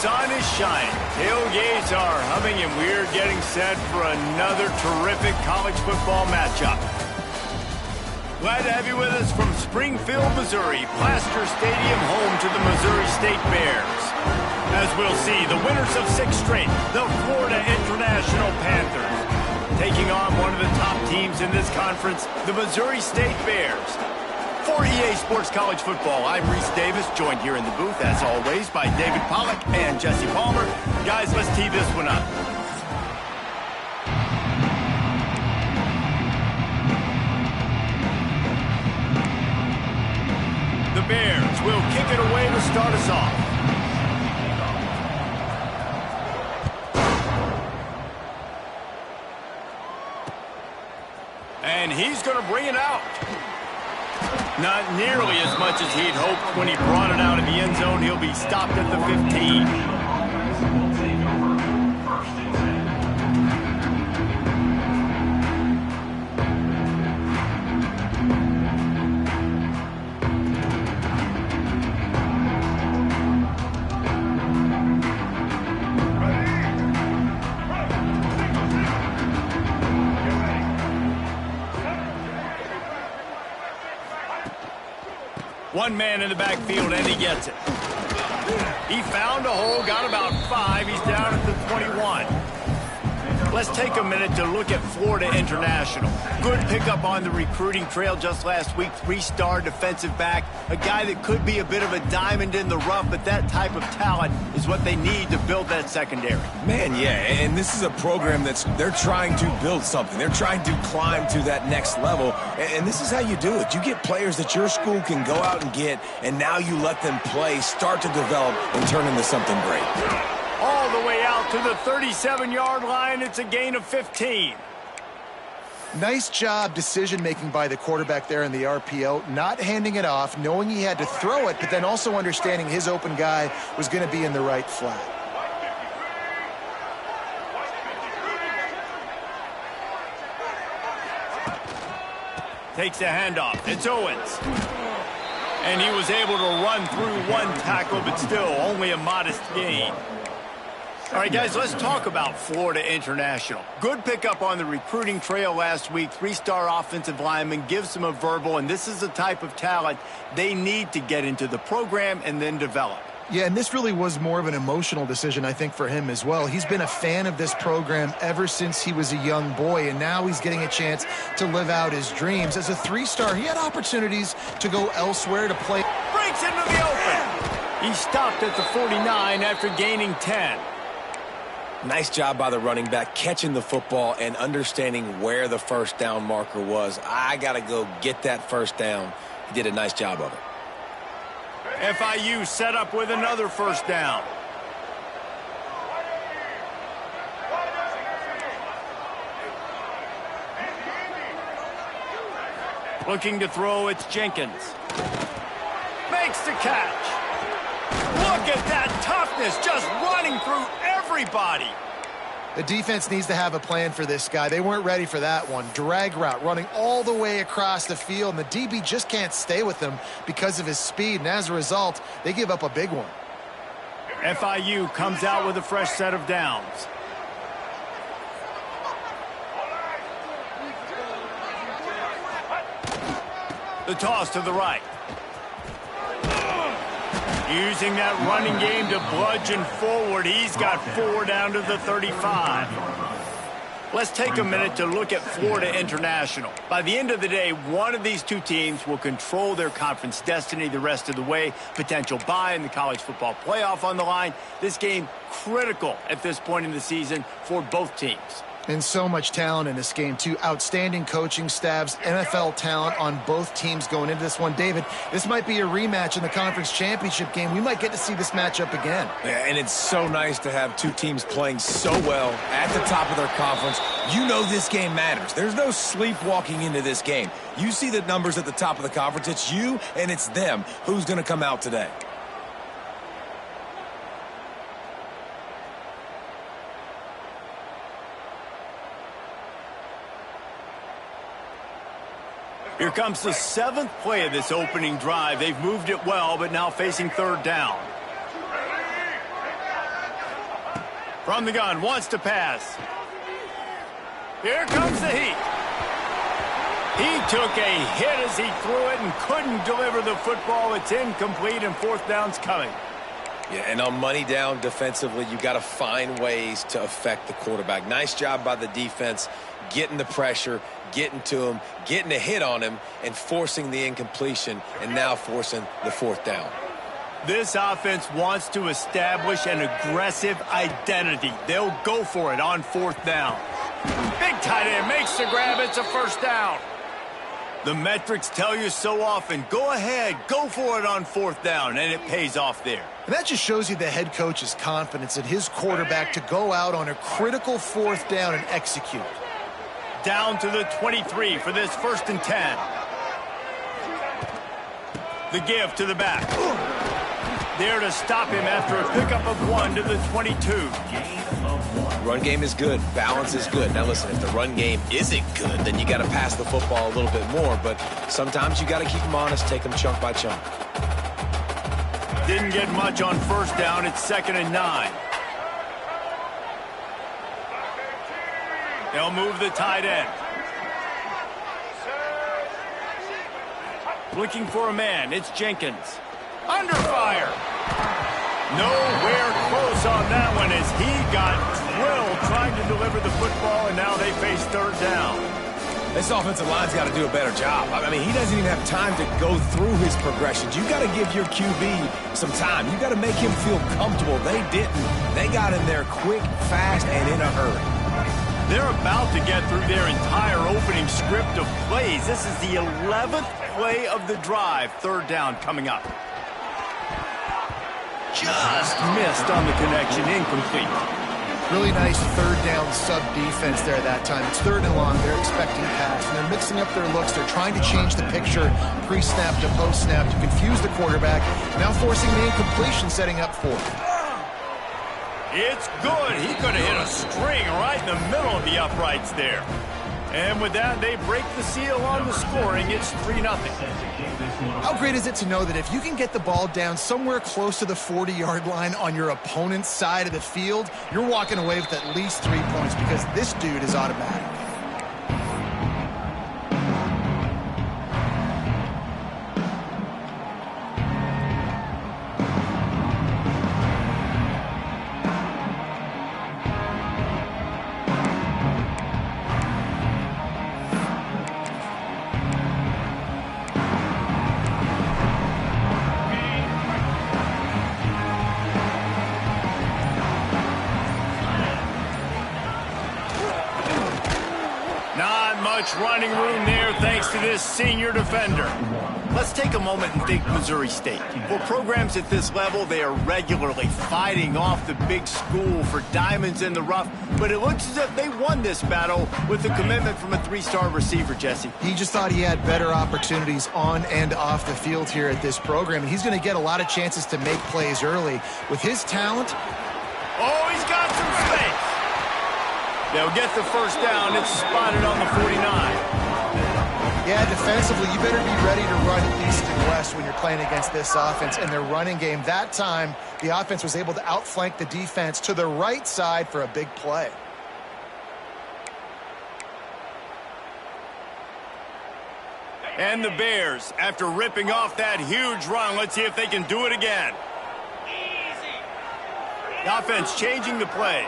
sun is shining, tailgates are humming, and we're getting set for another terrific college football matchup. Glad to have you with us from Springfield, Missouri, Plaster Stadium, home to the Missouri State Bears. As we'll see, the winners of 6 straight, the Florida International Panthers, taking on one of the top teams in this conference, the Missouri State Bears. For EA Sports College Football, I'm Reese Davis, joined here in the booth, as always, by David Pollack and Jesse Palmer. Guys, let's tee this one up. The Bears will kick it away to start us off. And he's going to bring it out. Not nearly as much as he'd hoped when he brought it out in the end zone. He'll be stopped at the 15. One man in the backfield, and he gets it. He found a hole, got about 5. He's down at the 21. Let's take a minute to look at Florida International. Good pickup on the recruiting trail just last week. 3-star defensive back. A guy that could be a bit of a diamond in the rough, but that type of talent is what they need to build that secondary. Man, yeah, and this is a program they're trying to build something. They're trying to climb to that next level, and this is how you do it. You get players that your school can go out and get, and now you let them play, start to develop, and turn into something great. All the way out to the 37-yard line. It's a gain of 15. Nice job decision-making by the quarterback there in the RPO, not handing it off, knowing he had to throw it, but then also understanding his open guy was going to be in the right flat. Takes a handoff. It's Owens. And he was able to run through one tackle, but still only a modest gain. All right, guys, let's talk about Florida International. Good pickup on the recruiting trail last week. 3-star offensive lineman, gives them a verbal, and this is the type of talent they need to get into the program and then develop. Yeah, and this really was more of an emotional decision, I think, for him as well. He's been a fan of this program ever since he was a young boy, and now he's getting a chance to live out his dreams. As a 3-star, he had opportunities to go elsewhere to play. Breaks into the open. He stopped at the 49 after gaining 10. Nice job by the running back, catching the football and understanding where the first down marker was. I got to go get that first down. He did a nice job of it. FIU set up with another first down. Looking to throw, it's Jenkins. Makes the catch. Look at that toughness, just running through everybody. The defense needs to have a plan for this guy. They weren't ready for that one. Drag route, running all the way across the field, and the DB just can't stay with him because of his speed, and as a result, they give up a big one. FIU comes out with a fresh set of downs. The toss to the right. Using that running game to bludgeon forward. He's got 4 down to the 35. Let's take a minute to look at Florida International. By the end of the day, one of these two teams will control their conference destiny the rest of the way. Potential bye in the college football playoff on the line. This game critical at this point in the season for both teams. And so much talent in this game, too. Outstanding coaching staffs, NFL talent on both teams going into this one. David, this might be a rematch in the conference championship game. We might get to see this matchup again. Yeah, and it's so nice to have two teams playing so well at the top of their conference. You know this game matters. There's no sleepwalking into this game. You see the numbers at the top of the conference. It's you and it's them. Who's going to come out today? Here comes the 7th play of this opening drive. They've moved it well, but now facing 3rd down. From the gun, wants to pass. Here comes the heat. He took a hit as he threw it and couldn't deliver the football. It's incomplete, and fourth down's coming. Yeah, and on money down defensively, you got to find ways to affect the quarterback. Nice job by the defense, getting the pressure, getting to him, getting a hit on him, and forcing the incompletion, and now forcing the fourth down. This offense wants to establish an aggressive identity. They'll go for it on fourth down. Big tight end makes the grab. It's a first down. The metrics tell you so often, go ahead, go for it on fourth down, and it pays off there. And that just shows you the head coach's confidence in his quarterback to go out on a critical fourth down and execute. Down to the 23 for this 1st and 10. The give to the back. There to stop him after a pickup of 1 to the 22. Run game is good. Balance is good. Now listen, if the run game isn't good, then you got to pass the football a little bit more. But sometimes you got to keep them honest, take them chunk by chunk. Didn't get much on first down. It's 2nd and 9. They'll move the tight end. Looking for a man. It's Jenkins. Under fire. Nowhere close on that one as he got drilled trying to deliver the football, and now they face third down. This offensive line's got to do a better job. I mean, he doesn't even have time to go through his progressions. You got to give your QB some time. You got to make him feel comfortable. They didn't. They got in there quick, fast, and in a hurry. They're about to get through their entire opening script of plays. This is the 11th play of the drive. Third down coming up. Just missed on the connection, incomplete. Really nice third down sub defense there that time. It's 3rd and long. They're expecting pass, and they're mixing up their looks. They're trying to change the picture pre-snap to post-snap to confuse the quarterback. Now forcing the incompletion, setting up 4th. It's good. He could have hit a string right in the middle of the uprights there. And with that, they break the seal on the scoring. It's 3-0. How great is it to know that if you can get the ball down somewhere close to the 40-yard line on your opponent's side of the field, you're walking away with at least 3 points because this dude is automatic. Running room there thanks to this senior defender. Let's take a moment and think Missouri State. For programs at this level, they are regularly fighting off the big school for diamonds in the rough, but it looks as if they won this battle with the commitment from a 3-star receiver, Jesse. He just thought he had better opportunities on and off the field here at this program, and he's going to get a lot of chances to make plays early. With his talent... Oh, he's got some space. They'll get the first down. It's spotted on the 49. Yeah, defensively, you better be ready to run east and west when you're playing against this offense and their running game. That time, the offense was able to outflank the defense to the right side for a big play. And the Bears, after ripping off that huge run, let's see if they can do it again. The offense changing the play.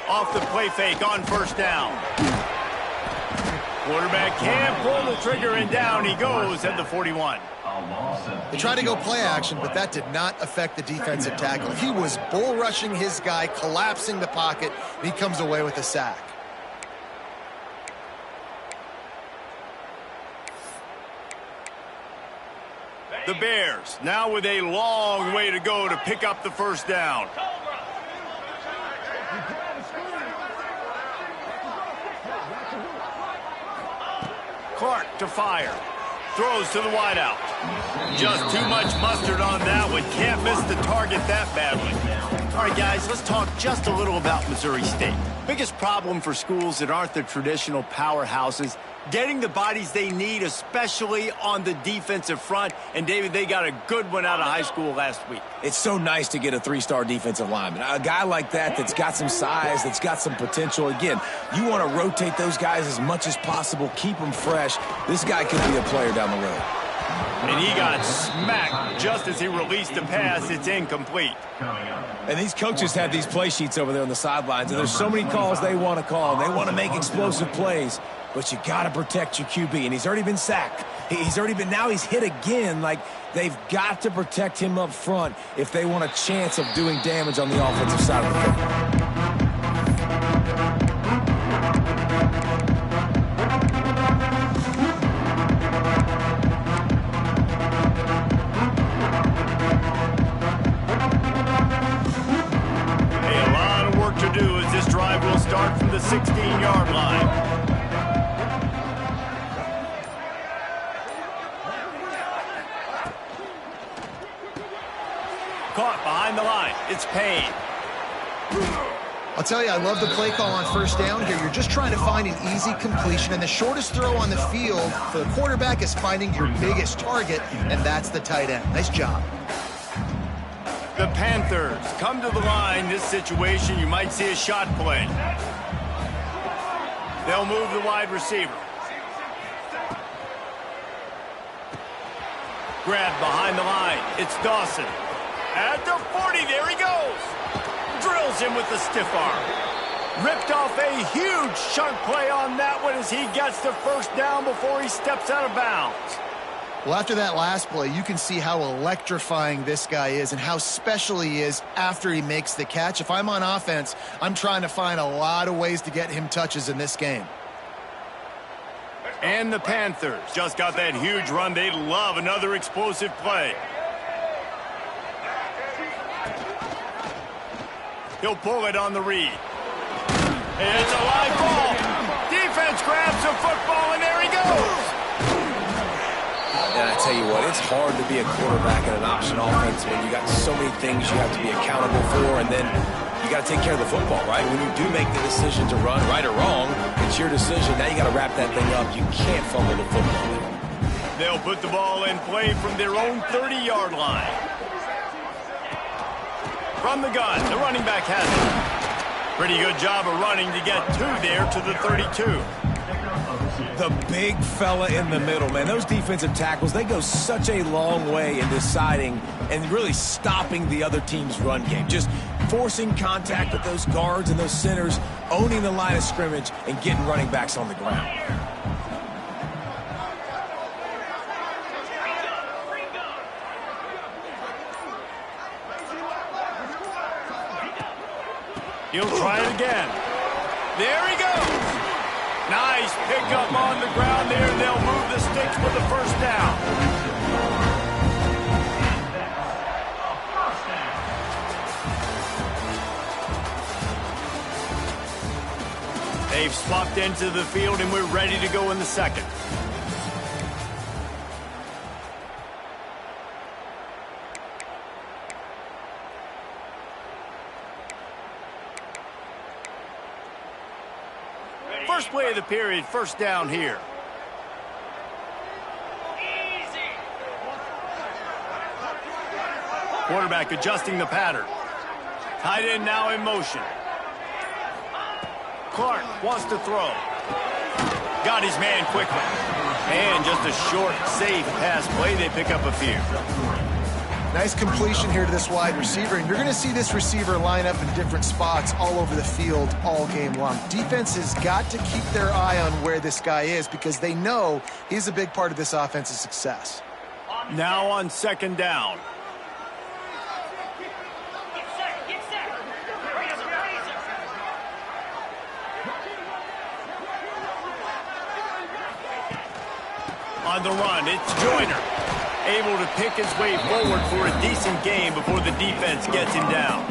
Off the play fake on first down. Quarterback can't pull the trigger, and down he goes at the 41. They tried to go play action, but that did not affect the defensive tackle. He was bull rushing his guy, collapsing the pocket, and he comes away with a sack. The Bears now with a long way to go to pick up the first down. Clark to fire. Throws to the wideout. Just too much mustard on that one. Can't miss the target that badly. All right, guys, let's talk just a little about Missouri State. Biggest problem for schools that aren't the traditional powerhouses getting the bodies they need, especially on the defensive front. And, David, they got a good one out of high school last week. It's so nice to get a 3-star defensive lineman. A guy like that that's got some size, that's got some potential. Again, you want to rotate those guys as much as possible, keep them fresh. This guy could be a player down the road. And he got smacked just as he released the pass. It's incomplete. And these coaches have these play sheets over there on the sidelines, and there's so many calls they want to call. They want to make explosive plays, but you got to protect your QB, and he's already been sacked. Now he's hit again. Like, they've got to protect him up front if they want a chance of doing damage on the offensive side of the football. Start from the 16-yard line. Caught behind the line. It's Payne. I'll tell you, I love the play call on first down here. You're just trying to find an easy completion, and the shortest throw on the field for the quarterback is finding your biggest target, and that's the tight end. Nice job. The Panthers come to the line. This situation, you might see a shot play. They'll move the wide receiver. Grab behind the line. It's Dawson. At the 40, there he goes. Drills him with the stiff arm. Ripped off a huge chunk play on that one as he gets the first down before he steps out of bounds. Well, after that last play, you can see how electrifying this guy is and how special he is after he makes the catch. If I'm on offense, I'm trying to find a lot of ways to get him touches in this game. And the Panthers just got that huge run. They love another explosive play. He'll pull it on the read. It's a live ball. Defense grabs the football, and there he goes. And I tell you what, it's hard to be a quarterback in an option offense when you got so many things you have to be accountable for, and then you got to take care of the football, right? When you do make the decision to run, right or wrong, it's your decision. Now you got to wrap that thing up. You can't fumble the football there. They'll put the ball in play from their own 30-yard line. From the gun, the running back has it. Pretty good job of running to get two there to the 32. The big fella in the middle, man. Those defensive tackles, they go such a long way in deciding and really stopping the other team's run game. Just forcing contact with those guards and those centers, owning the line of scrimmage, and getting running backs on the ground. He'll try it again. There he goes. Nice pickup on the ground there. They'll move the sticks for the first down. They've swapped into the field, and we're ready to go in the second. First play of the period, first down here. Quarterback adjusting the pattern. Tight end now in motion. Clark wants to throw. Got his man quickly. And just a short, safe pass play. They pick up a few. Nice completion here to this wide receiver, and you're going to see this receiver line up in different spots all over the field all game long. Defense has got to keep their eye on where this guy is because they know he's a big part of this offense's success. Now on second down. On the run, it's Joyner. Able to pick his way forward for a decent game before the defense gets him down.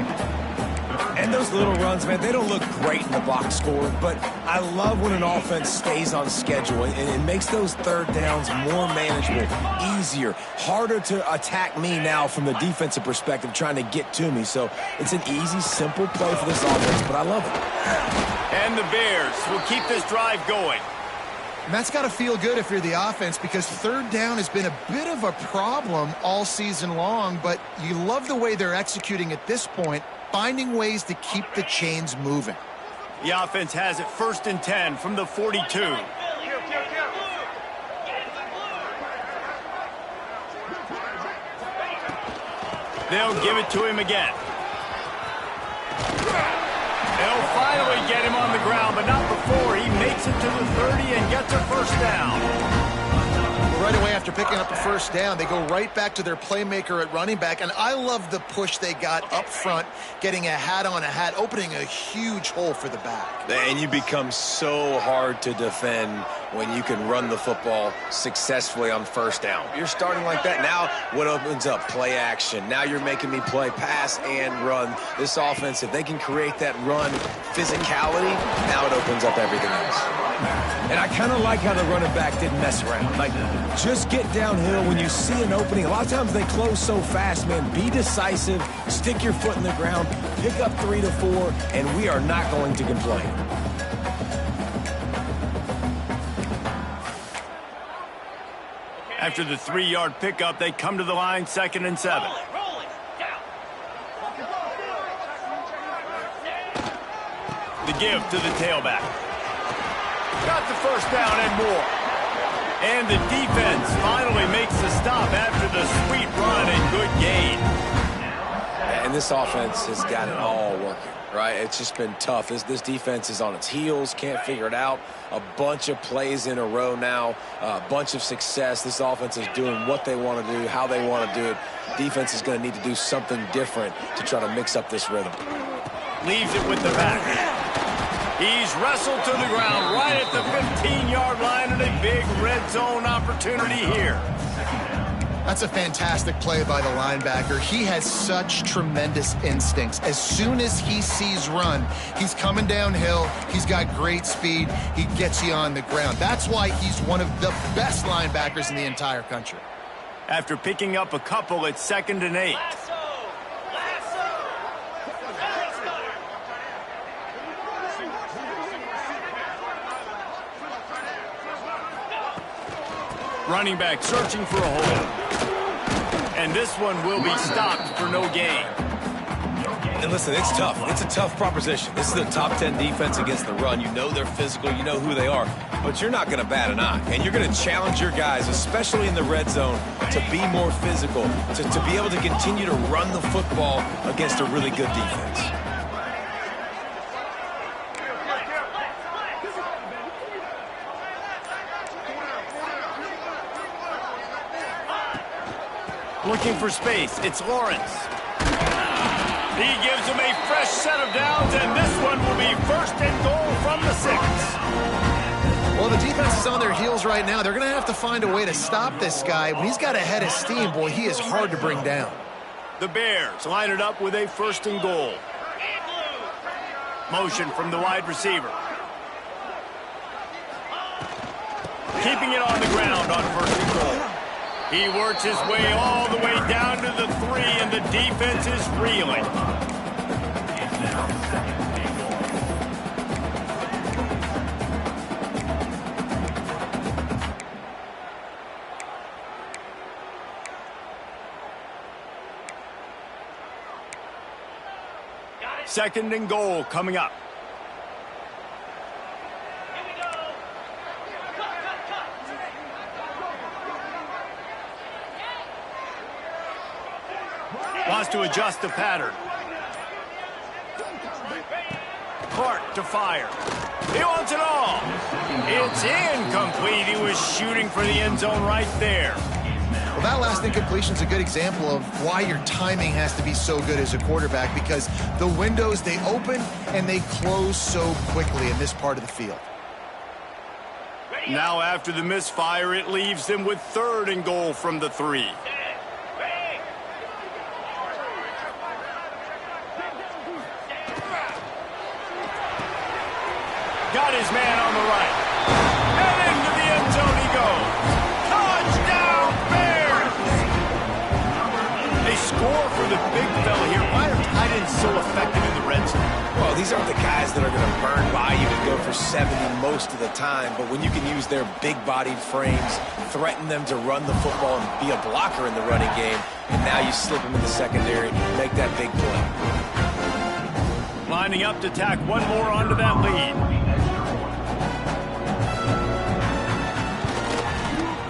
And those little runs, man, they don't look great in the box score, but I love when an offense stays on schedule and it makes those third downs more manageable, easier, harder to attack me now from the defensive perspective trying to get to me. So it's an easy, simple play for this offense, but I love it. And the Bears will keep this drive going. And that's got to feel good if you're the offense, because third down has been a bit of a problem all season long, but you love the way they're executing at this point, finding ways to keep the chains moving. The offense has it 1st and 10 from the 42. They'll give it to him again. They'll finally get him on the ground, but not before he makes it to the 30 and gets a first down. Right away after picking up the first down, they go right back to their playmaker at running back, and I love the push they got up front, getting a hat on a hat, opening a huge hole for the back. And you become so hard to defend when you can run the football successfully on first down. You're starting like that. Now what opens up? Play action. Now you're making me play pass and run. This offense, if they can create that run physicality, now it opens up everything else. And I kind of like how the running back didn't mess around. Like, just get downhill when you see an opening. A lot of times they close so fast, man. Be decisive, stick your foot in the ground, pick up 3 to 4, and we are not going to complain. After the 3-yard pickup, they come to the line 2nd and 7. The give to the tailback. Got the first down and more. And the defense finally makes the stop after the sweet run and good gain. And this offense has got it all working, right? It's just been tough. This defense is on its heels, can't figure it out. A bunch of plays in a row now, a bunch of success. This offense is doing what they want to do, how they want to do it. Defense is going to need to do something different to try to mix up this rhythm. Leaves it with the back. He's wrestled to the ground right at the 15-yard line, and a big red zone opportunity here. That's a fantastic play by the linebacker. He has such tremendous instincts. As soon as he sees run, he's coming downhill. He's got great speed. He gets you on the ground. That's why he's one of the best linebackers in the entire country. After picking up a couple, it's 2nd and 8. Running back searching for a hole. And this one will be stopped for no gain. And listen, it's tough. It's a tough proposition. This is the top 10 defense against the run. You know they're physical. You know who they are. But you're not going to bat an eye. And you're going to challenge your guys, especially in the red zone, to be more physical, to be able to continue to run the football against a really good defense. Looking for space. It's Lawrence. He gives him a fresh set of downs, and this one will be 1st and goal from the 6. Well, the defense is on their heels right now. They're going to have to find a way to stop this guy. When he's got a head of steam, boy, he is hard to bring down. The Bears line it up with a 1st and goal. Motion from the wide receiver. Keeping it on the ground on 1st and goal. He works his way all the way down to the 3, and the defense is reeling. Second and goal coming up. Wants to adjust the pattern. Clark to fire. He wants it all. It's incomplete. He was shooting for the end zone right there. Well, that last incompletion is a good example of why your timing has to be so good as a quarterback, because the windows, they open and they close so quickly in this part of the field. Now after the misfire, it leaves them with 3rd and goal from the 3. Got his man on the right. And into the end zone he goes. Touchdown, Bears! They score for the big fella here. Why are tight ends so effective in the red zone? Well, these aren't the guys that are going to burn by you and go for 70 most of the time, but when you can use their big-bodied frames, threaten them to run the football and be a blocker in the running game, and now you slip them in the secondary, make that big play. Lining up to tack one more onto that lead.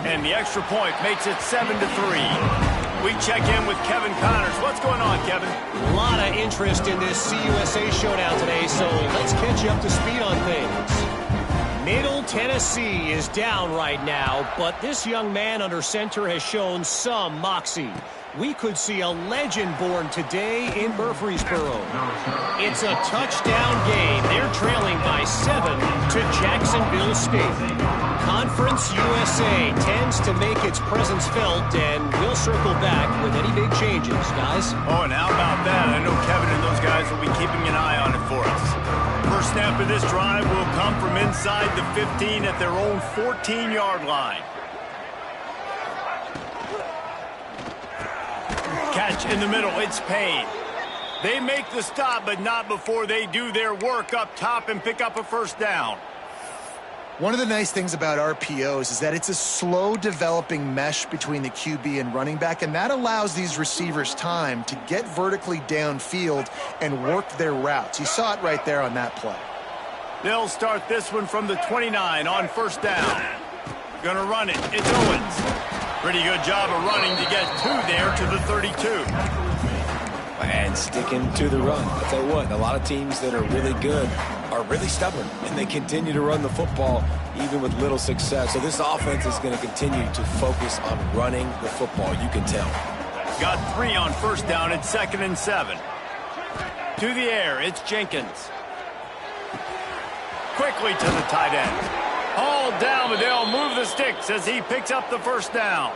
And the extra point makes it 7-3. We check in with Kevin Connors. What's going on, Kevin? A lot of interest in this CUSA showdown today, so let's catch you up to speed on things. Middle Tennessee is down right now, but this young man under center has shown some moxie. We could see a legend born today in Murfreesboro. It's a touchdown game. They're trailing by 7 to Jacksonville State. Conference USA tends to make its presence felt, and we'll circle back with any big changes, guys. Oh, and how about that? I know Kevin and those guys will be keeping an eye on it for us. First snap of this drive will come from inside the 15 at their own 14-yard line. Catch in the middle, it's Payne. They make the stop, but not before they do their work up top and pick up a first down. One of the nice things about RPOs is that it's a slow developing mesh between the QB and running back, and that allows these receivers time to get vertically downfield and work their routes. You saw it right there on that play. They'll start this one from the 29 on first down. Gonna run it, it's Owens. Pretty good job of running to get 2 there to the 32. And sticking to the run. I'll tell you what, a lot of teams that are really good are really stubborn, and they continue to run the football even with little success. So this offense is going to continue to focus on running the football. You can tell. Got 3 on first down at 2nd and 7. To the air, it's Jenkins. Quickly to the tight end. All down, but they'll move the sticks as he picks up the first down.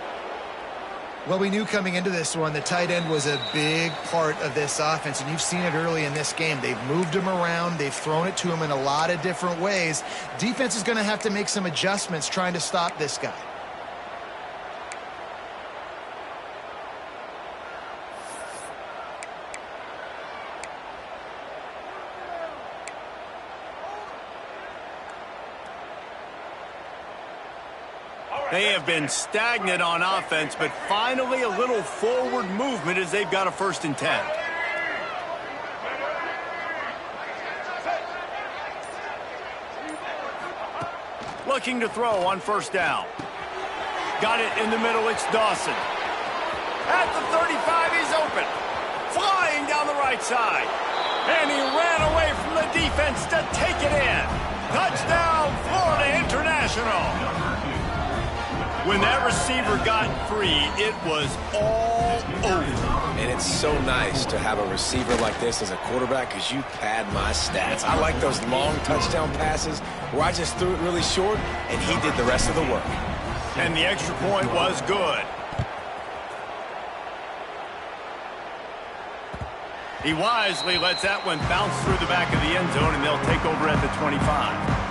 Well, we knew coming into this one the tight end was a big part of this offense, and you've seen it early in this game. They've moved him around. They've thrown it to him in a lot of different ways. Defense is going to have to make some adjustments trying to stop this guy. They have been stagnant on offense, but finally a little forward movement as they've got a 1st and 10. Looking to throw on first down. Got it in the middle, it's Dawson. At the 35, he's open. Flying down the right side. And he ran away from the defense to take it in. Touchdown, Florida International. When that receiver got free, it was all over. And it's so nice to have a receiver like this as a quarterback because you pad my stats. I like those long touchdown passes where I just threw it really short and he did the rest of the work. And the extra point was good. He wisely lets that one bounce through the back of the end zone, and they'll take over at the 25.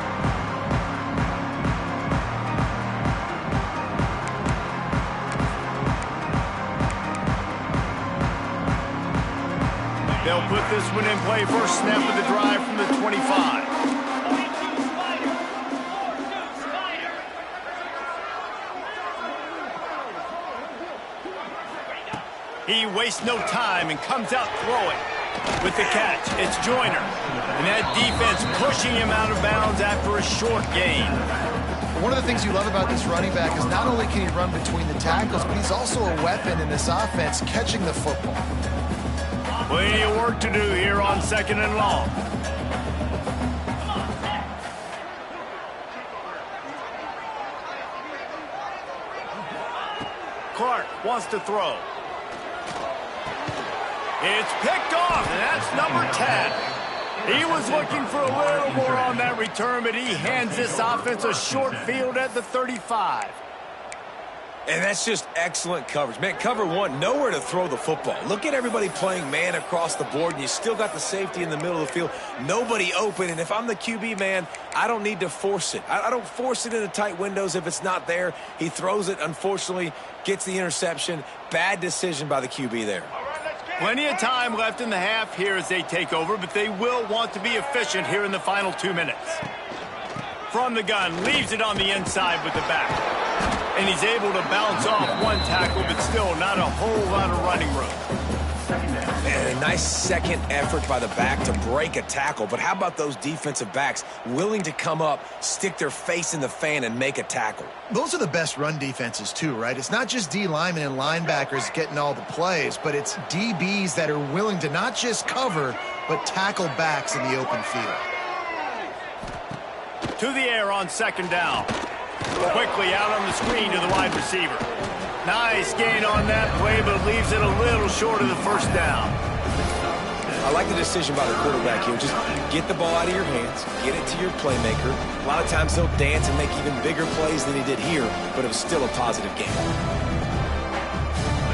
They'll put this one in play. First snap of the drive from the 25. He wastes no time and comes out throwing. With the catch, it's Joyner. And that defense pushing him out of bounds after a short gain. One of the things you love about this running back is not only can he run between the tackles, but he's also a weapon in this offense, catching the football. Plenty of work to do here on 2nd and long. Clark wants to throw. It's picked off, and that's number 10. He was looking for a little more on that return, but he hands this offense a short field at the 35. And that's just excellent coverage. Man, cover one, nowhere to throw the football. Look at everybody playing man across the board, and you still got the safety in the middle of the field. Nobody open, and if I'm the QB, man, I don't need to force it. I don't force it into tight windows if it's not there. He throws it, unfortunately, gets the interception. Bad decision by the QB there. Plenty of time left in the half here as they take over, but they will want to be efficient here in the final 2 minutes. From the gun, leaves it on the inside with the back. And he's able to bounce off one tackle, but still not a whole lot of running room. And a nice second effort by the back to break a tackle. But how about those defensive backs willing to come up, stick their face in the fan, and make a tackle? Those are the best run defenses too, right? It's not just D linemen and linebackers getting all the plays, but it's DBs that are willing to not just cover, but tackle backs in the open field. To the air on second down. Quickly out on the screen to the wide receiver. Nice gain on that play, but leaves it a little short of the first down. I like the decision by the quarterback here. Just get the ball out of your hands, get it to your playmaker. A lot of times he'll dance and make even bigger plays than he did here, but it was still a positive game.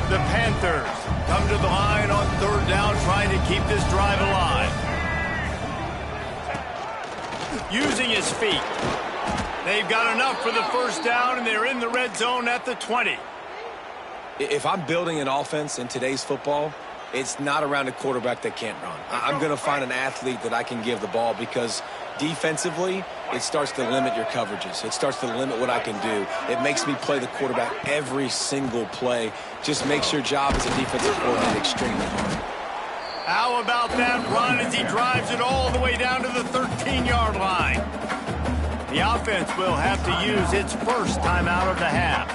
The Panthers come to the line on third down, trying to keep this drive alive. Using his feet. They've got enough for the first down, and they're in the red zone at the 20. If I'm building an offense in today's football, it's not around a quarterback that can't run. I'm going to find an athlete that I can give the ball because defensively, it starts to limit your coverages. It starts to limit what I can do. It makes me play the quarterback every single play. Just makes your job as a defensive coordinator extremely hard. How about that run as he drives it all the way down to the 13-yard line? The offense will have to use its first timeout of the half.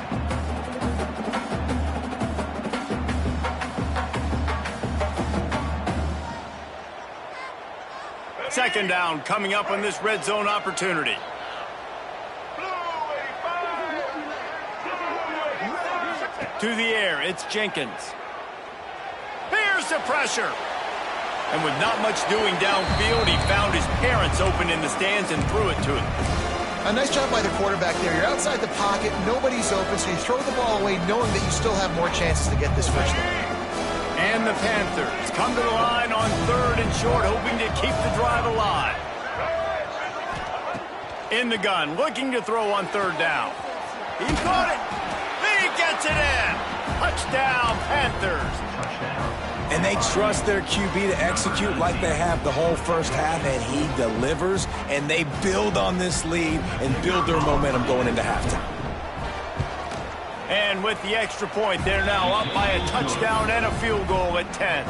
Second down coming up on this red zone opportunity. To the air, it's Jenkins. Here's the pressure. And with not much doing downfield, he found his parents open in the stands and threw it to him. A nice job by the quarterback there. You're outside the pocket, nobody's open, so you throw the ball away knowing that you still have more chances to get this first down. And the Panthers come to the line on third and short, hoping to keep the drive alive. In the gun, looking to throw on third down. He caught it. He gets it in. Touchdown, Panthers. And they trust their QB to execute like they have the whole first half, and he delivers, and they build on this lead and build their momentum going into halftime. And with the extra point, they're now up by a touchdown and a field goal at 10.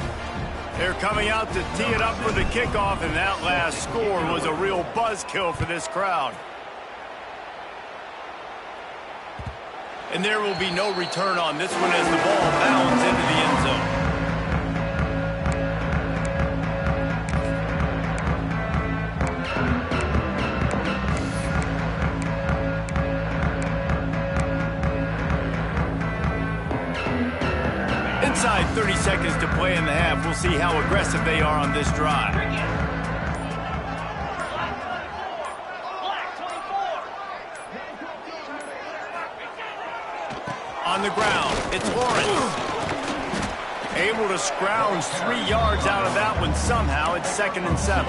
They're coming out to tee it up for the kickoff, and that last score was a real buzzkill for this crowd. And there will be no return on this one as the ball bounds into the end zone. Inside 30 seconds to play in the half. We'll see how aggressive they are on this drive. On the ground, it's Lawrence. Able to scrounge 3 yards out of that one somehow. It's 2nd and 7.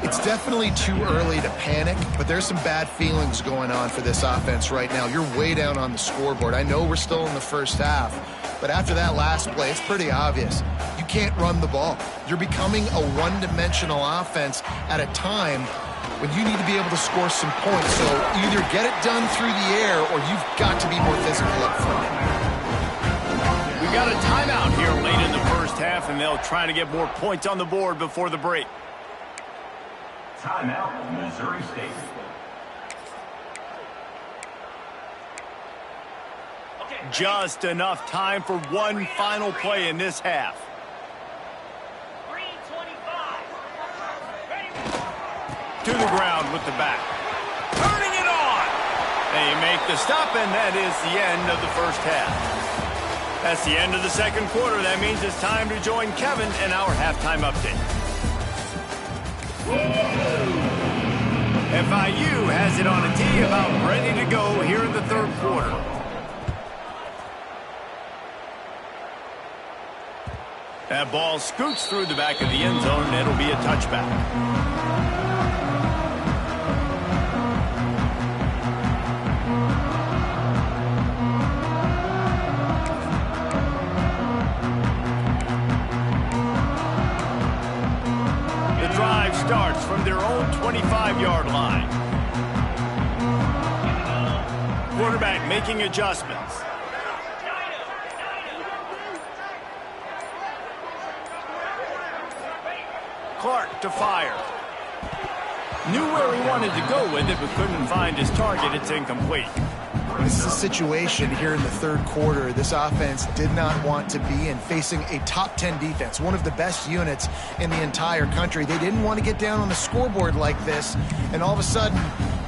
It's definitely too early to panic, but there's some bad feelings going on for this offense right now. You're way down on the scoreboard. I know we're still in the first half, but after that last play, it's pretty obvious. You can't run the ball. You're becoming a one-dimensional offense at a time when you need to be able to score some points. So either get it done through the air or you've got to be more physical up front. We got a timeout here late in the first half, and they'll try to get more points on the board before the break. Timeout, Missouri State. Just enough time for one final play in this half. To the ground with the back. Turning it on. They make the stop, and that is the end of the first half. That's the end of the second quarter. That means it's time to join Kevin in our halftime update. FIU has it on a tee, about ready to go here in the third quarter. That ball scoots through the back of the end zone, and it'll be a touchback. own 25-yard line. Quarterback making adjustments. Clark to fire. Knew where he wanted to go with it, but couldn't find his target. It's incomplete. This is a situation here in the third quarter this offense did not want to be in, facing a top 10 defense, one of the best units in the entire country. They didn't want to get down on the scoreboard like this, and all of a sudden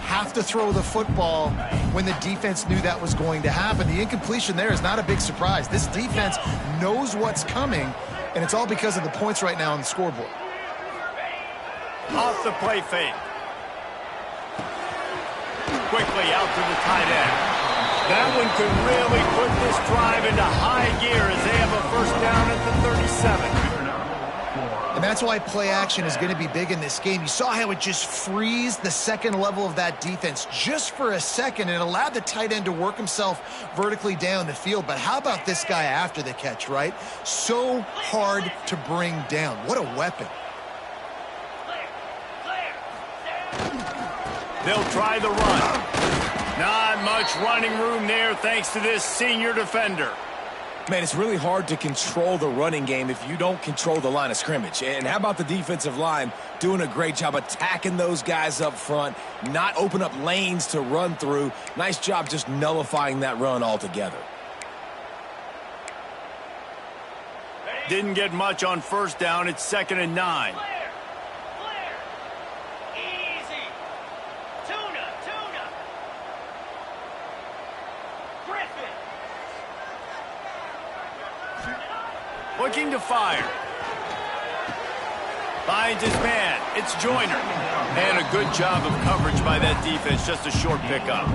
have to throw the football when the defense knew that was going to happen. The incompletion there is not a big surprise. This defense knows what's coming, and it's all because of the points right now on the scoreboard. Off the play fake. Quickly out to the tight end. That one could really put this drive into high gear as they have a first down at the 37. And that's why play action is going to be big in this game. You saw how it just frees the second level of that defense just for a second. It allowed the tight end to work himself vertically down the field. But how about this guy after the catch, right? So hard to bring down. What a weapon. They'll try the run. Not much running room there thanks to this senior defender. Man, it's really hard to control the running game if you don't control the line of scrimmage. And how about the defensive line doing a great job attacking those guys up front, not open up lanes to run through. Nice job just nullifying that run altogether. Didn't get much on first down. It's 2nd and 9. Looking to fire. Finds his man. It's Joyner. And a good job of coverage by that defense. Just a short pickup.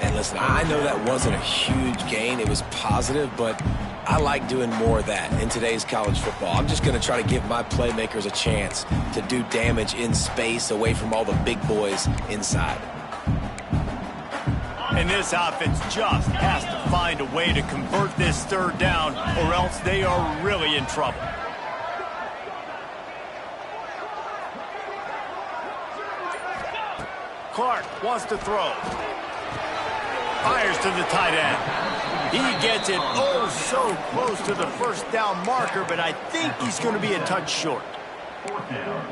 And listen, I know that wasn't a huge gain. It was positive, but I like doing more of that in today's college football. I'm just going to try to give my playmakers a chance to do damage in space away from all the big boys inside. And this offense just has to find a way to convert this third down, or else they are really in trouble. Clark wants to throw. Fires to the tight end. He gets it oh so close to the first down marker, but I think he's going to be a touch short.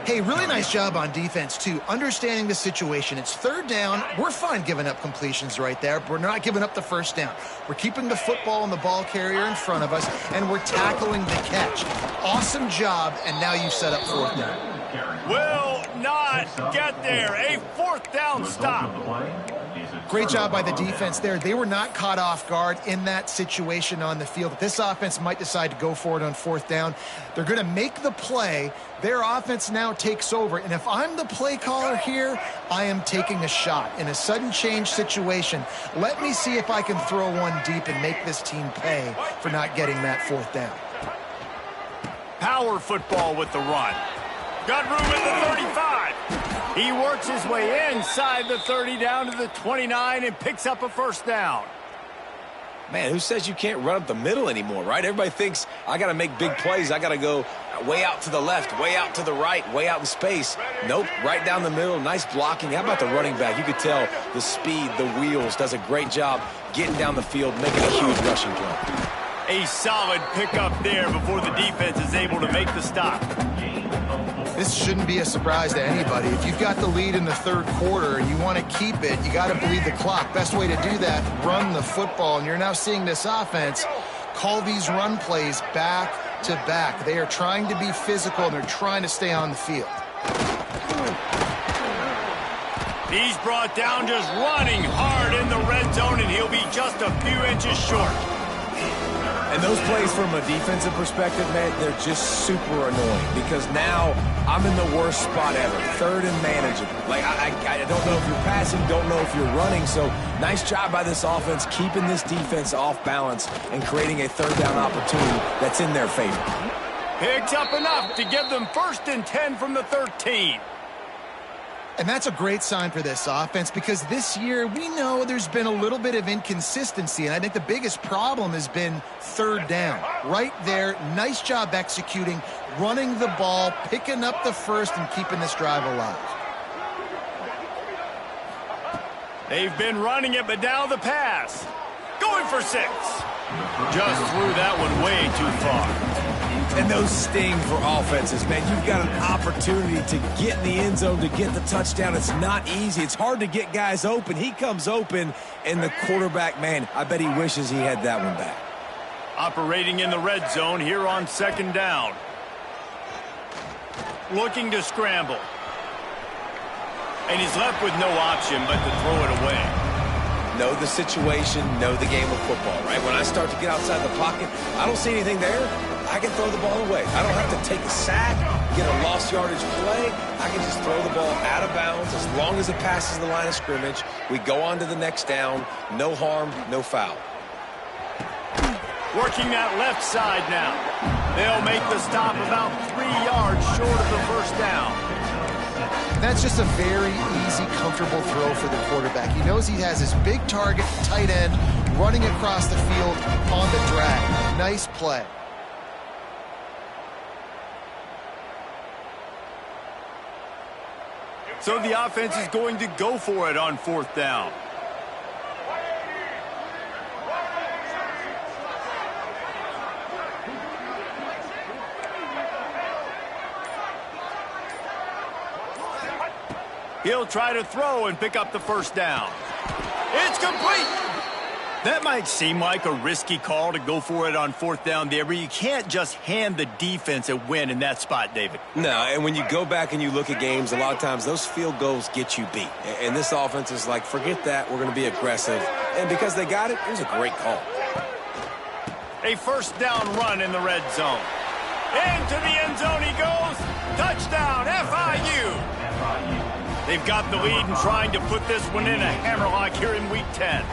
Hey, really nice job on defense, too. Understanding the situation. It's third down. We're fine giving up completions right there, but we're not giving up the first down. We're keeping the football and the ball carrier in front of us, and we're tackling the catch. Awesome job, and now you set up fourth down. Will not get there. A fourth down stop. Great job by the defense there. They were not caught off guard in that situation on the field. This offense might decide to go for it on fourth down. They're going to make the play. Their offense now takes over. And if I'm the play caller here, I am taking a shot. In a sudden change situation, let me see if I can throw one deep and make this team pay for not getting that fourth down. Power football with the run. Got room at the 35. He works his way inside the 30 down to the 29 and picks up a first down. Man, who says you can't run up the middle anymore, right? Everybody thinks I got to make big plays. I got to go way out to the left, way out to the right, way out in space. Nope, right down the middle. Nice blocking. How about the running back? You could tell the speed, the wheels, does a great job getting down the field, making a huge rushing play. A solid pickup there before the defense is able to make the stop. This shouldn't be a surprise to anybody. If you've got the lead in the third quarter and you want to keep it, you got to bleed the clock. Best way to do that, run the football. And you're now seeing this offense call these run plays back to back. They are trying to be physical, and they're trying to stay on the field. He's brought down just running hard in the red zone, and he'll be just a few inches short. And those plays from a defensive perspective, man, they're just super annoying because now I'm in the worst spot ever, third and manageable. Like, I don't know if you're passing, don't know if you're running, so nice job by this offense keeping this defense off balance and creating a third down opportunity that's in their favor. Picks up enough to give them 1st and 10 from the 13. And that's a great sign for this offense because this year we know there's been a little bit of inconsistency, and I think the biggest problem has been third down. Right there, nice job executing, running the ball, picking up the first, and keeping this drive alive. They've been running it, but now the pass. Going for 6. Just threw that one way too far. And those sting for offenses, man. You've got an opportunity to get in the end zone, to get the touchdown. It's not easy. It's hard to get guys open. He comes open, and the quarterback, man, I bet he wishes he had that one back. Operating in the red zone here on 2nd down. Looking to scramble. And he's left with no option but to throw it away. Know the situation, know the game of football, right? When I start to get outside the pocket, I don't see anything there. I can throw the ball away. I don't have to take a sack, get a lost yardage play. I can just throw the ball out of bounds as long as it passes the line of scrimmage. We go on to the next down. No harm, no foul. Working that left side now. They'll make the stop about 3 yards short of the first down. That's just a very easy, comfortable throw for the quarterback. He knows he has his big target, tight end, running across the field on the drag. Nice play. So the offense is going to go for it on 4th down. He'll try to throw and pick up the first down. It's complete. That might seem like a risky call to go for it on 4th down there, but you can't just hand the defense a win in that spot, David. No, and when you go back and you look at games, a lot of times those field goals get you beat. And this offense is like, forget that, we're going to be aggressive. And because they got it, it was a great call. A 1st down run in the red zone. Into the end zone he goes. Touchdown, FIU. They've got the lead and trying to put this one in a hammerlock here in Week 10.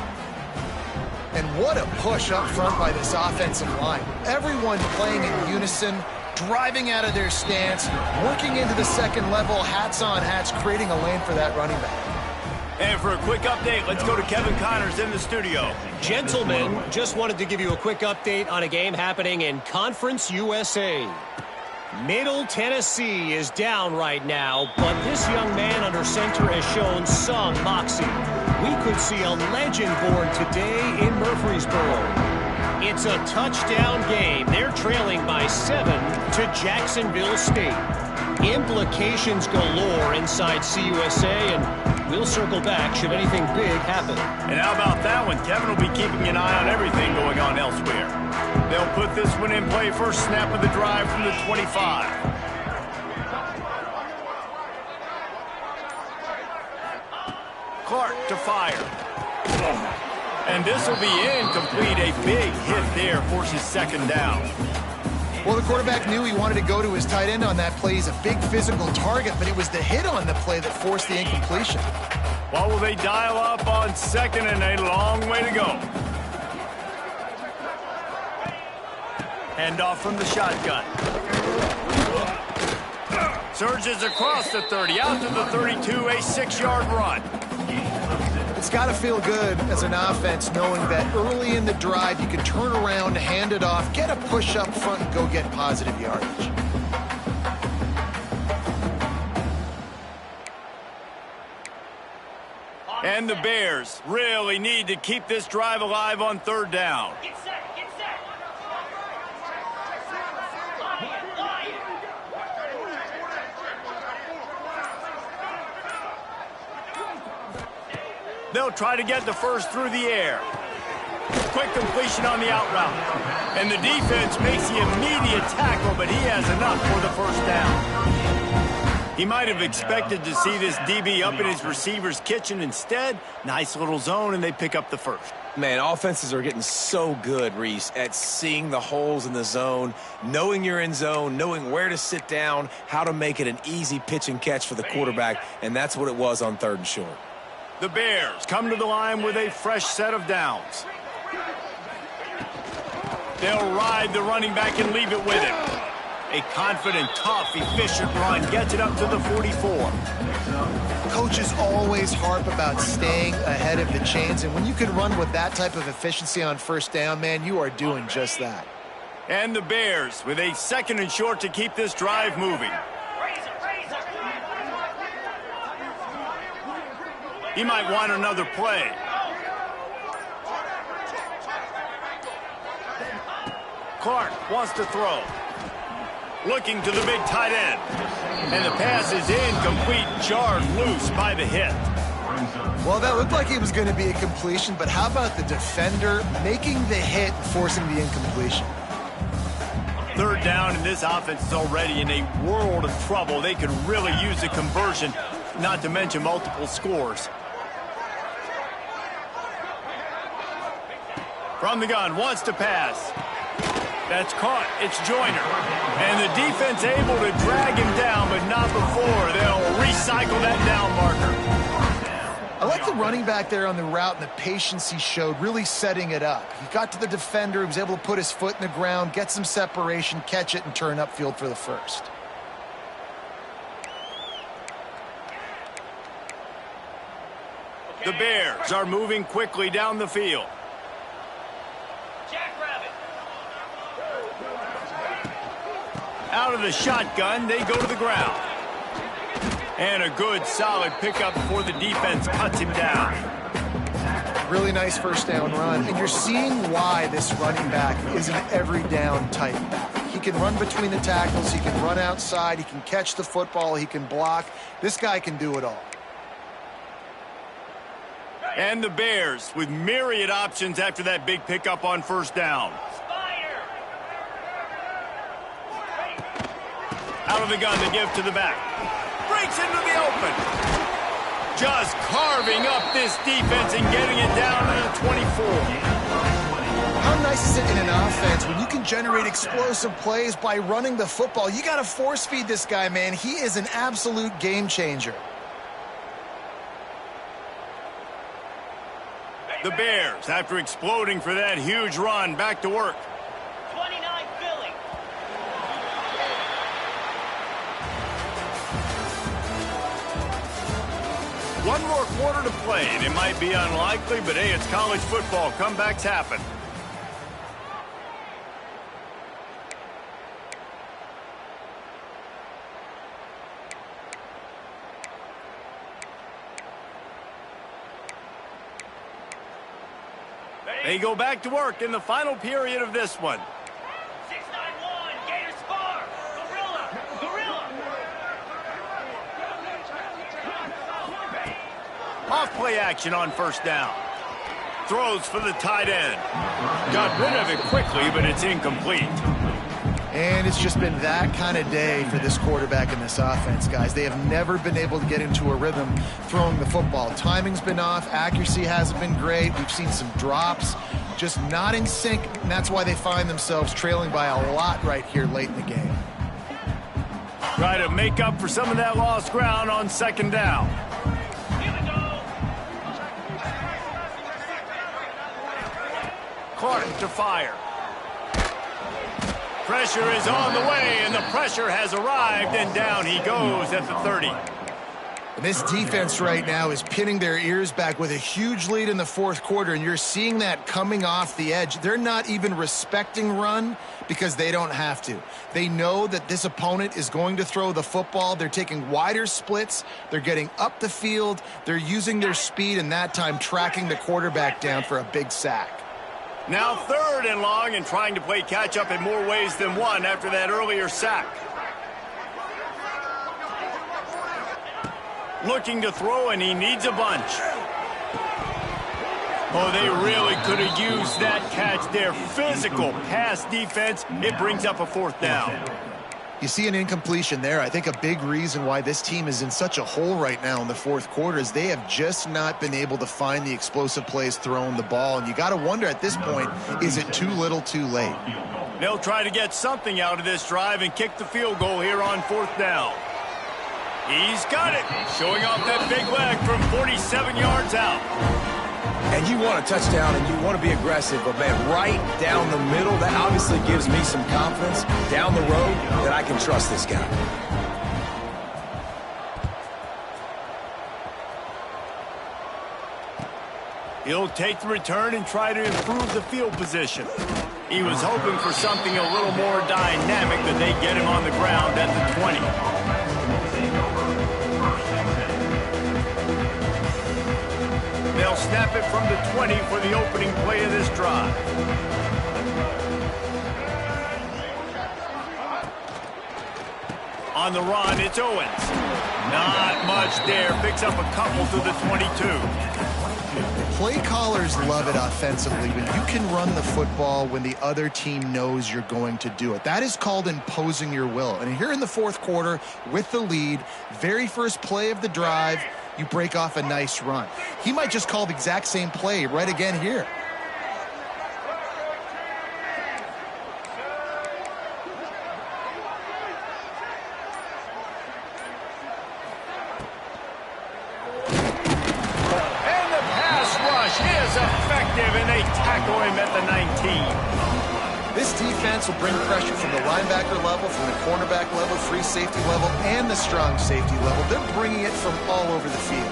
And what a push up front by this offensive line. Everyone playing in unison, driving out of their stance, working into the second level, hats on hats, creating a lane for that running back. And for a quick update, let's go to Kevin Connors in the studio. Gentlemen, just wanted to give you a quick update on a game happening in Conference USA. Middle Tennessee is down right now, but this young man under center has shown some moxie. We could see a legend born today in Murfreesboro. It's a touchdown game. They're trailing by 7 to Jacksonville State. Implications galore inside CUSA, and we'll circle back should anything big happen. And how about that one? Kevin will be keeping an eye on everything going on elsewhere. They'll put this one in play first snap of the drive from the 25. Clark to fire. And this will be incomplete. A big hit there forces 2nd down. Well, the quarterback knew he wanted to go to his tight end on that play. He's a big physical target, but it was the hit on the play that forced the incompletion. What will they dial up on 2nd and a long way to go? Handoff from the shotgun. Surges across the 30, out to the 32, a 6-yard run. It's got to feel good as an offense knowing that early in the drive you can turn around, hand it off, get a push up front, and go get positive yardage. And the Bears really need to keep this drive alive on 3rd down. They'll try to get the first through the air. Quick completion on the out route. And the defense makes the immediate tackle, but he has enough for the first down. He might have expected to see this DB up in his receiver's kitchen. Instead, nice little zone, and they pick up the first. Man, offenses are getting so good, Reese, at seeing the holes in the zone, knowing you're in zone, knowing where to sit down, how to make it an easy pitch and catch for the quarterback, and that's what it was on 3rd and short. The Bears come to the line with a fresh set of downs. They'll ride the running back and leave it with him. A confident, tough, efficient run gets it up to the 44. coaches always harp about staying ahead of the chains, and when you can run with that type of efficiency on first down, man, you are doing just that. And the Bears with a 2nd and short to keep this drive moving. He might want another play. Clark wants to throw. Looking to the big tight end. And the pass is incomplete, jarred loose by the hit. Well, that looked like it was going to be a completion, but how about the defender making the hit and forcing the incompletion? 3rd down, and this offense is already in a world of trouble. They could really use a conversion, not to mention multiple scores. From the gun, wants to pass. That's caught. It's Joyner. And the defense able to drag him down, but not before. They'll recycle that down marker. I like the running back there on the route and the patience he showed, really setting it up. He got to the defender, he was able to put his foot in the ground, get some separation, catch it, and turn upfield for the first. The Bears are moving quickly down the field. Out of the shotgun, they go to the ground. And a good, solid pickup before the defense cuts him down. Really nice first down run. And you're seeing why this running back is an every down type back. He can run between the tackles. He can run outside. He can catch the football. He can block. This guy can do it all. And the Bears with myriad options after that big pickup on first down. Out of the gun to give to the back. Breaks into the open. Just carving up this defense and getting it down to the 24. How nice is it in an offense when you can generate explosive plays by running the football? You got to force feed this guy, man. He is an absolute game changer. The Bears, after exploding for that huge run, back to work. 29 Philly. One more quarter to play, and it might be unlikely, but hey, it's college football. Comebacks happen. They go back to work in the final period of this one. 691, Gator Spar, Gorilla. Off play action on first down. Throws for the tight end. Got rid of it quickly, but it's incomplete. And it's just been that kind of day for this quarterback in this offense, guys. They have never been able to get into a rhythm throwing the football. Timing's been off. Accuracy hasn't been great. We've seen some drops. Just not in sync, and that's why they find themselves trailing by a lot right here late in the game. Try to make up for some of that lost ground on second down. Here we go. Clark to fire. Pressure is on the way, and the pressure has arrived, and down he goes at the 30. And this defense right now is pinning their ears back with a huge lead in the fourth quarter, and you're seeing that coming off the edge. They're not even respecting run because they don't have to. They know that this opponent is going to throw the football. They're taking wider splits. They're getting up the field. They're using their speed, and that time tracking the quarterback down for a big sack. Now 3rd and long, and trying to play catch-up in more ways than one after that earlier sack. Looking to throw, and he needs a bunch. Oh, they really could have used that catch there. Physical pass defense. It brings up a 4th down. You see an incompletion there. I think a big reason why this team is in such a hole right now in the fourth quarter is they have just not been able to find the explosive plays throwing the ball. And you got to wonder at this point, is it too little too late? They'll try to get something out of this drive and kick the field goal here on 4th down. He's got it. Showing off that big leg from 47 yards out. And you want a touchdown and you want to be aggressive, but man, right down the middle, that obviously gives me some confidence down the road that I can trust this guy. He'll take the return and try to improve the field position. He was hoping for something a little more dynamic, but they get him on the ground at the 20. They'll snap it from the 20 for the opening play of this drive. On the run, it's Owens. Not much there. Picks up a couple to the 22. Play callers love it offensively when you can run the football when the other team knows you're going to do it. That is called imposing your will. And here in the fourth quarter with the lead, very first play of the drive, you break off a nice run. He might just call the exact same play right again here. And they tackle him at the 19. This defense will bring pressure from the linebacker level, from the cornerback level, free safety level, and the strong safety level. They're bringing it from all over the field.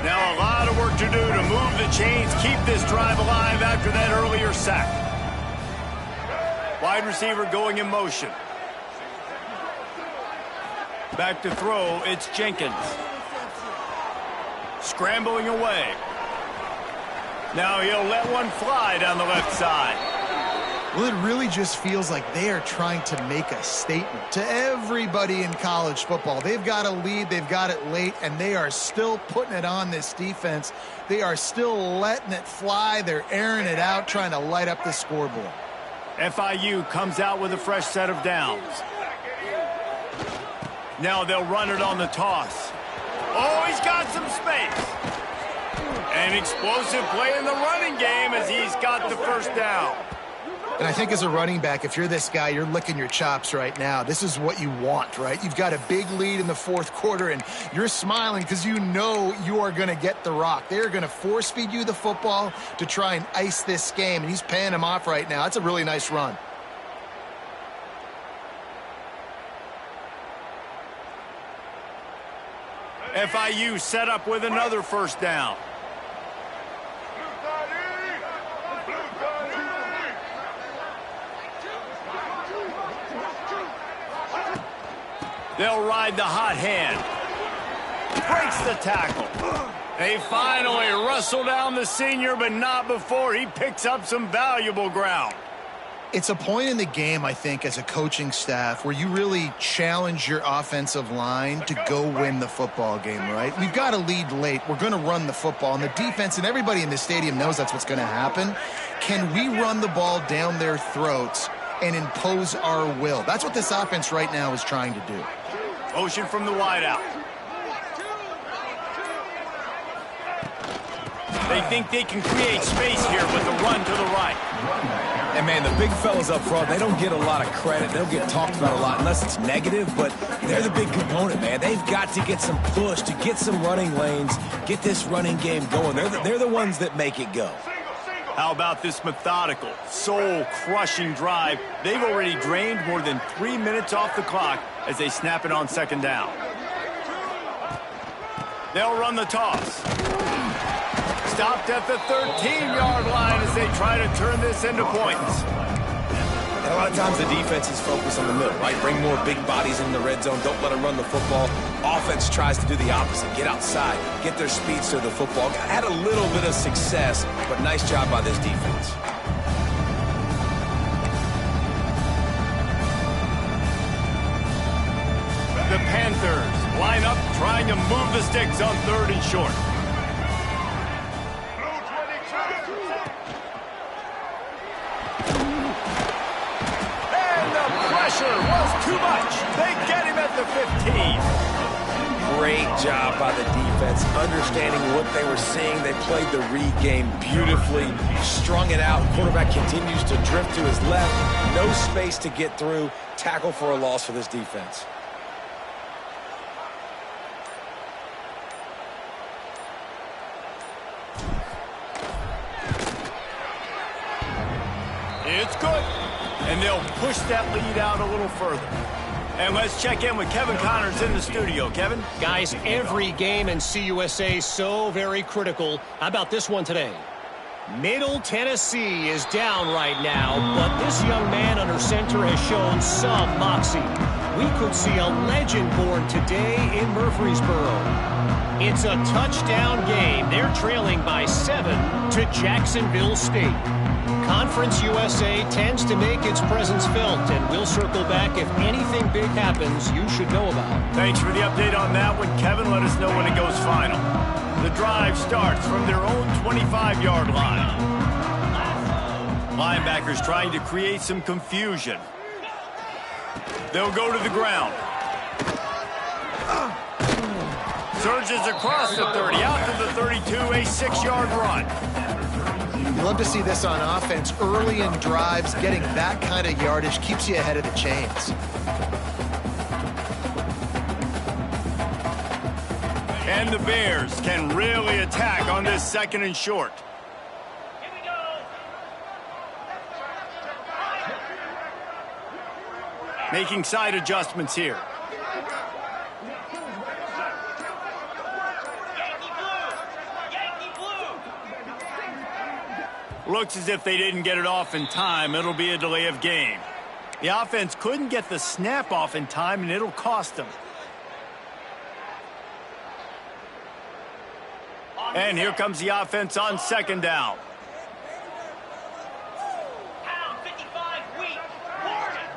Now a lot of work to do to move the chains, keep this drive alive after that earlier sack. Wide receiver going in motion. Back to throw, it's Jenkins. Scrambling away. Now he'll let one fly down the left side. Well, it really just feels like they are trying to make a statement to everybody in college football. They've got a lead, they've got it late, and they are still putting it on this defense. They are still letting it fly. They're airing it out, trying to light up the scoreboard. FIU comes out with a fresh set of downs. Now they'll run it on the toss. Oh, he's got some space. An explosive play in the running game as he's got the first down. And I think as a running back, if you're this guy, you're licking your chops right now. This is what you want, right? You've got a big lead in the fourth quarter, and you're smiling because you know you are going to get the rock. They're going to force feed you the football to try and ice this game, and he's paying him off right now. That's a really nice run. FIU set up with another first down. They'll ride the hot hand. Breaks the tackle. They finally wrestle down the senior, but not before he picks up some valuable ground. It's a point in the game, I think, as a coaching staff where you really challenge your offensive line to go win the football game, right? We've got a lead late. We're going to run the football, and the defense and everybody in the stadium knows that's what's going to happen. Can we run the ball down their throats and impose our will? That's what this offense right now is trying to do. Motion from the wideout. They think they can create space here with the run to the right. And, man, the big fellas up front, they don't get a lot of credit. They'll get talked about a lot unless it's negative, but they're the big component, man. They've got to get some push, to get some running lanes, get this running game going. They're the ones that make it go. How about this methodical, soul-crushing drive? They've already drained more than 3 minutes off the clock as they snap it on second down. They'll run the toss. Stopped at the 13-yard line as they try to turn this into points. And a lot of times the defense is focused on the middle, right? Bring more big bodies in the red zone. Don't let them run the football. Offense tries to do the opposite. Get outside. Get their speeds to the football. Had a little bit of success, but nice job by this defense. The Panthers line up trying to move the sticks on 3rd and short. Was too much. They get him at the 15. Great job by the defense, understanding what they were seeing. They played the read game beautifully, strung it out. Quarterback continues to drift to his left. No space to get through. Tackle for a loss for this defense. It's good. And they'll push that lead out a little further. And let's check in with Kevin Connors in the studio. Kevin? Guys, every game in CUSA is so very critical. How about this one today? Middle Tennessee is down right now, but this young man under center has shown some moxie. We could see a legend born today in Murfreesboro. It's a touchdown game. They're trailing by 7 to Jacksonville State. Conference USA tends to make its presence felt, and we'll circle back if anything big happens you should know about. Thanks for the update on that one, Kevin. Let us know when it goes final. The drive starts from their own 25-yard line. Linebackers trying to create some confusion. They'll go to the ground. Surges across the 30, out to the 32, a 6-yard run. You love to see this on offense. Early in drives, getting that kind of yardage keeps you ahead of the chains. And the Bears can really attack on this 2nd and short. Here we go. Making side adjustments here. Yankee blue. Yankee blue. Looks as if they didn't get it off in time. It'll be a delay of game. The offense couldn't get the snap off in time, and it'll cost them. And here comes the offense on 2nd down. Pound 55 weak. Warning.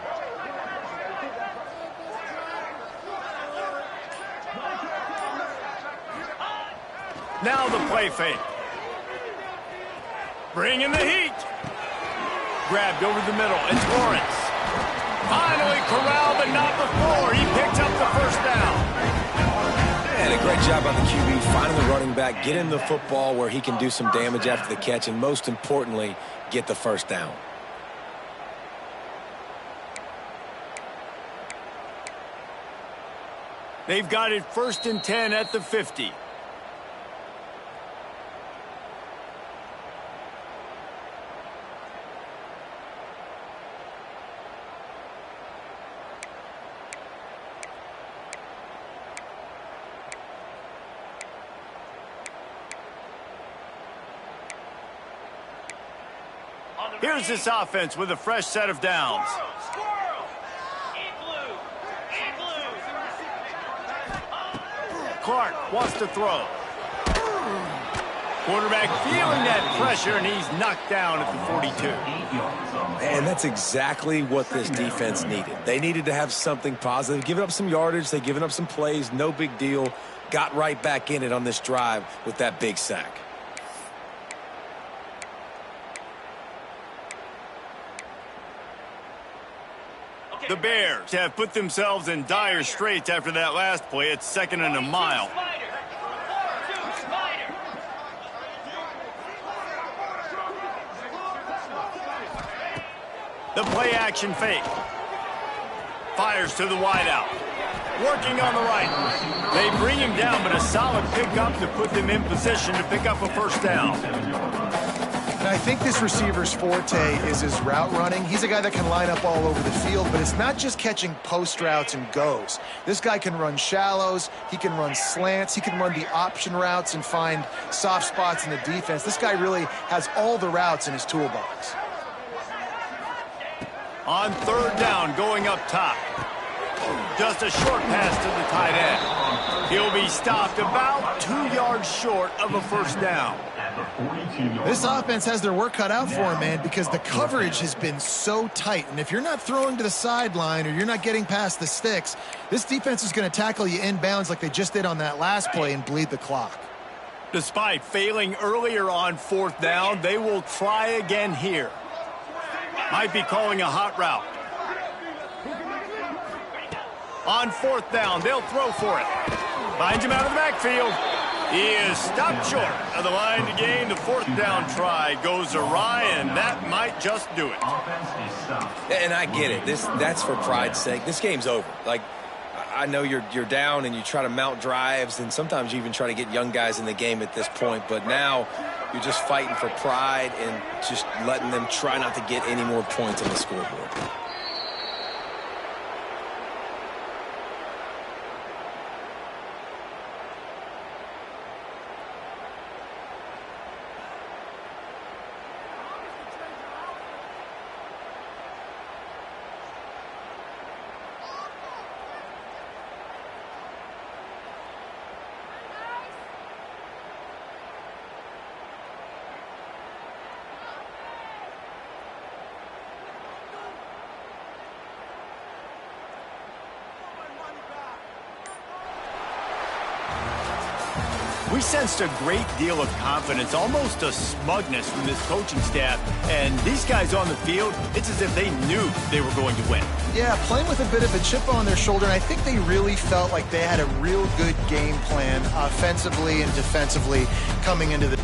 Now the play fake. Bring in the heat. Grabbed over the middle. It's Lawrence. Finally corralled, but not before. He picks up the first down. And a great job by the QB finding the running back, getting the football where he can do some damage after the catch, and most importantly, get the first down. They've got it 1st and 10 at the 50. Here's this offense with a fresh set of downs. Squirrel. In blue. In blue. Clark wants to throw. Quarterback feeling that pressure, and he's knocked down at the 42. And that's exactly what this defense needed. They needed to have something positive. Giving up some yardage, they've given up some plays, no big deal. Got right back in it on this drive with that big sack. The Bears have put themselves in dire straits after that last play. It's 2nd and a mile. Spider. 4-2 Spider. The play action fake. Fires to the wideout. Working on the right. They bring him down, but a solid pickup to put them in position to pick up a first down. And I think this receiver's forte is his route running. He's a guy that can line up all over the field, but it's not just catching post routes and goes. This guy can run shallows, he can run slants, he can run the option routes and find soft spots in the defense. This guy really has all the routes in his toolbox. On 3rd down, going up top. Just a short pass to the tight end. He'll be stopped about 2 yards short of a first down. This offense has their work cut out for him, man, because the coverage has been so tight. And if you're not throwing to the sideline or you're not getting past the sticks, this defense is going to tackle you inbounds like they just did on that last play and bleed the clock. Despite failing earlier on 4th down, they will try again here. Might be calling a hot route. On 4th down, they'll throw for it. Finds him out of the backfield. He is stopped short of the line to gain. The 4th down try goes awry, and that might just do it. And I get it. That's for pride's sake. This game's over. Like, I know you're down and you try to mount drives, and sometimes you even try to get young guys in the game at this point. But now you're just fighting for pride and just letting them try not to get any more points on the scoreboard. We sensed a great deal of confidence, almost a smugness from this coaching staff. And these guys on the field, it's as if they knew they were going to win. Yeah, playing with a bit of a chip on their shoulder, and I think they really felt like they had a real good game plan offensively and defensively coming into the